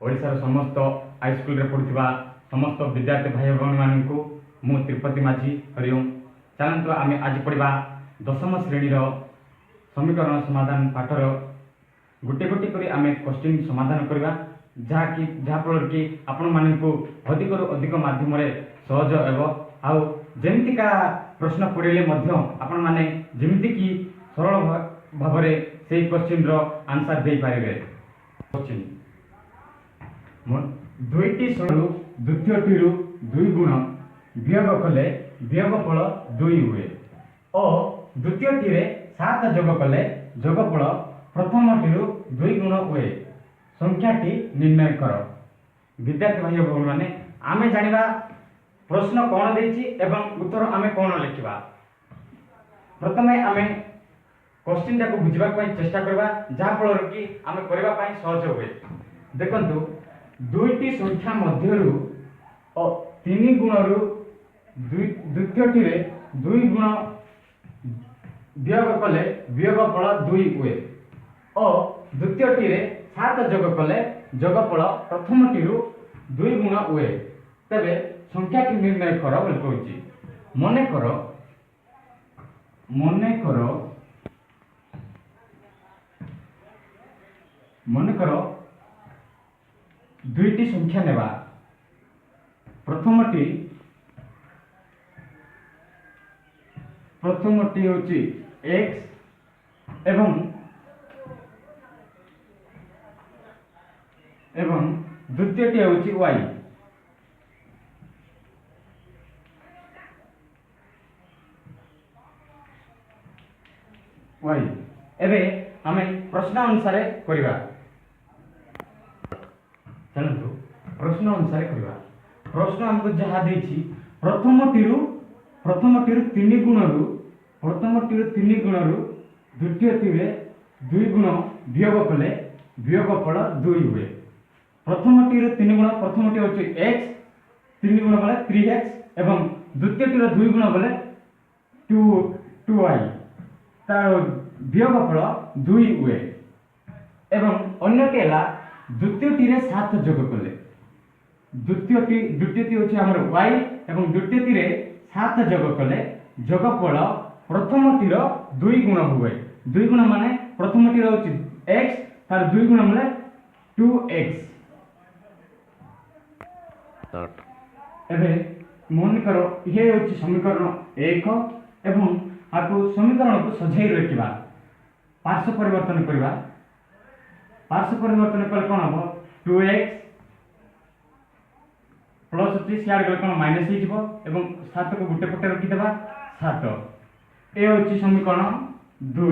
ओडिशार समस्त हाईस्कल पढ़ुवा समस्त विद्यार्थी भाई भौणी मानू मु तिरुपति माझी हरिओम। चलतु आम आज पढ़ा दशम श्रेणी समीकरण समाधान पाठर गोटे गोटे कर आम क्वेश्चन समाधान करवा जहाँफल कि आपण मानू अधिक अधिक माध्यम सहज एवं आमतीका प्रश्न पड़े आपण मैंने जमीक सरल भाव से क्वेश्चन आंसर दे पारे। क्वेश्चन दुईटी सरू द्वितीय दुई गुण वियोग कले वियोगफल 2 हुए और द्वितीय 7 जोग कले जोगफल प्रथम 2 गुण हुए। संख्याटी निर्णय कर। विद्यार्थी भाई भौणी मैंने आमे जानिबा प्रश्न कौन देछि एवं उत्तर आमे कौन लिखिबा। प्रथमे आमे क्वेश्चन टाको बुझिबा पई चेष्टा करबा जहाँफल कि आमे करबा पई सहज हुए। देखंतु दुईटी संख्या मध्यरु 3 गुणरु द्वितीय 2 गुण वियोग कले वियोगफल 2 हुए और द्वितीय 7 जोग कले जोगफल प्रथम 2 गुण हुए। तबे संख्या की निर्णय कर बोल कहूची। मन करो दुईटी संख्या नेबा। प्रथमटी होची x एवं द्वितीयटी होची y। एबे आमे प्रश्न अनुसार करिवा। चलतु प्रश्न अनुसार करिवा। प्रश्न हमको जहाँ देछि प्रथम 3 गुणरु द्वितीय 2 गुण वियोग कले वियोगफल 2 हुए। प्रथम 3 गुण प्रथम होछि x 3 गुण बले 3x एवं द्वितीय 2 गुण बले 2y तार वियोगफल 2 हुए। एवं अन्यटी है द्वितीय 7 जोग कले द्वितीय होछि हमर y एवं द्वितीय 7 जोग कले जोगफल प्रथम 2 गुण हुए। 2 गुण माने प्रथम होछि x तार 2 गुण माने 2x। एबे मन करो ये होछि समीकरण 1 एवं आपको समीकरण को सजाई रखिबा। पार्श्व परिवर्तन करबा। पार्श्व परिवर्तन कले कोन हो 2x प्लस होछि सियार गले कोन माइनस हो जिवो एवं 7 को गुटे पटे रखि देबा 7। ए होछि समीकरण 2।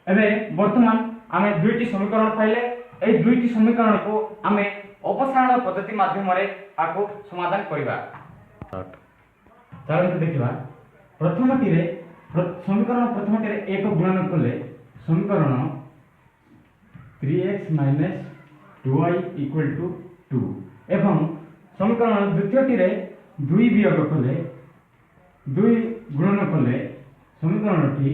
एबे वर्तमान आमे दुईटी समीकरण पाइले। ए दुईटी समीकरण को आमे अपसारण पद्धति माध्यम रे आको समाधान करबा। चलो देखिबा प्रथमटी रे समीकरण प्रथमटी रे 1 गुणन कले समीकरण 3x - 2y = 2 एवं समीकरण द्वितीयटी रे 2 वियोग कले 2 गुणन कले समीकरणटी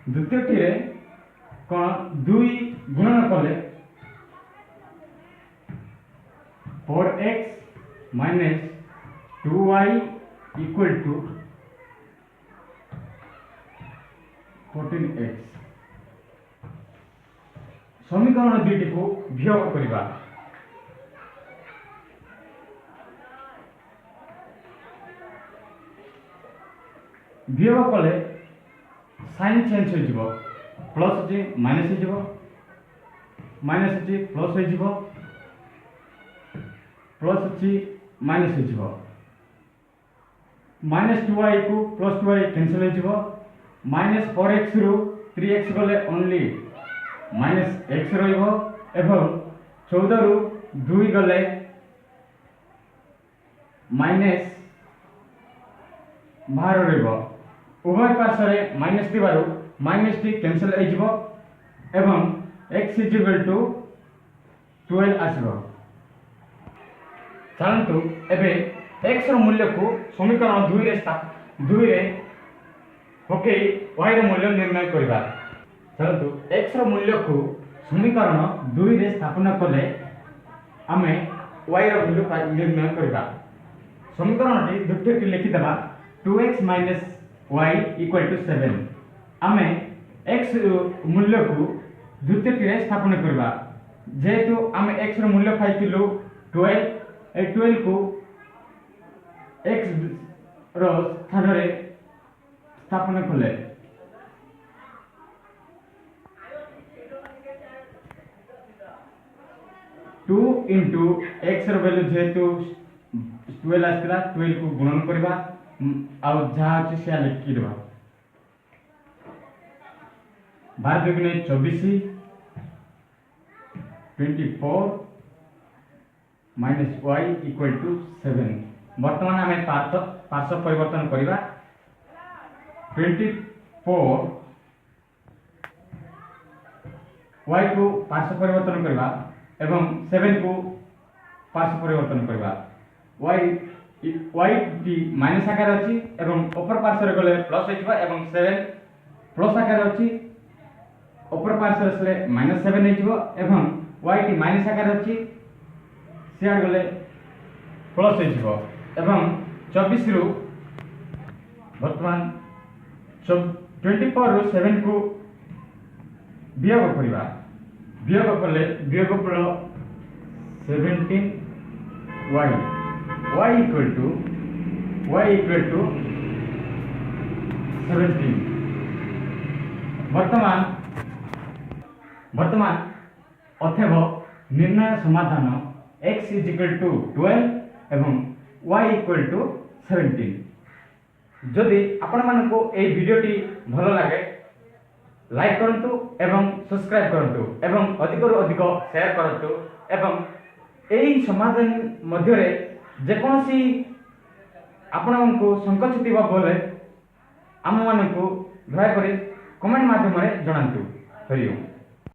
द्वितीयटी रे कोन 2 गुणन कले 4x - 2y = 14x। समीकरण दुईटी को वियोग करबा। वियोग कले साइन चेंज हो जिवो प्लस जे माइनस हो जिवो माइनस जे प्लस हो जिवो प्लस जे माइनस हो जिवो -2y को +2y कैंसिल हो जिवो -4x रु 3x गले ओनली -x रहिबो एवं 14 रु 2 गले माइनस बाहर रहिबो। उभय पार्श्व रे माइनस दिबारु माइनस टी कैंसिल हो जिवो एवं x = 12 आसीबो। चलंतु एबे x रो मूल्य को समीकरण 2 रे पके y रो मूल्य निर्णय करबा। चलतु x रो मूल्य को समीकरण 2 रे स्थापन कले आमे y रो मूल्य निर्णय करबा। समीकरण टी द्वितीय लिखि देबा 2x y = 7। आमे x मूल्य को द्वितीय रे स्थापन करबा। जेहेतु आमे x रो मूल्य पाइतिलु 12 ए 12 को x रो स्थान रे स्थापन कले 2 into x रो वैल्यू जेहेतु 12 आस्तिला 12 को गुणन करबा आउ जहा अछि से लिखि देबा 12 दुगुणे 24 24 माइनस y = 7। वर्तमान आमे पार्श्व परिवर्तन करबा 24 y को पार्श्व परिवर्तन करबा एवं 7 को पार्श्व परिवर्तन करबा y टी माइनस आकार अछि एवं ऊपर पार्श्व रे गले प्लस होइबा एवं 7 प्लस आकार अछि ऊपर पार्श्व रे -7 होइबो एवं y टी माइनस आकार अछि सिया गले प्लस होइबो एवं 24 रु वर्तमान 24 रु 7 को वियोग करबा वियोग कले वियोगफल 17 y equal to 17। वर्तमान अथेव निर्णय समाधान x = 12 एवं y = 17। जदि आपण मानको ए वीडियोटी भल लागे लाइक करंतु एवं सब्सक्राइब करंतु एवं अधिक रु अधिक शेयर करंतु एवं एई समाधान मध्य रे जेकोसी आपण मानको संकोच थिबा बोले आम मानको दया करी कमेंट माध्यम रे जणांतु। हरिओम।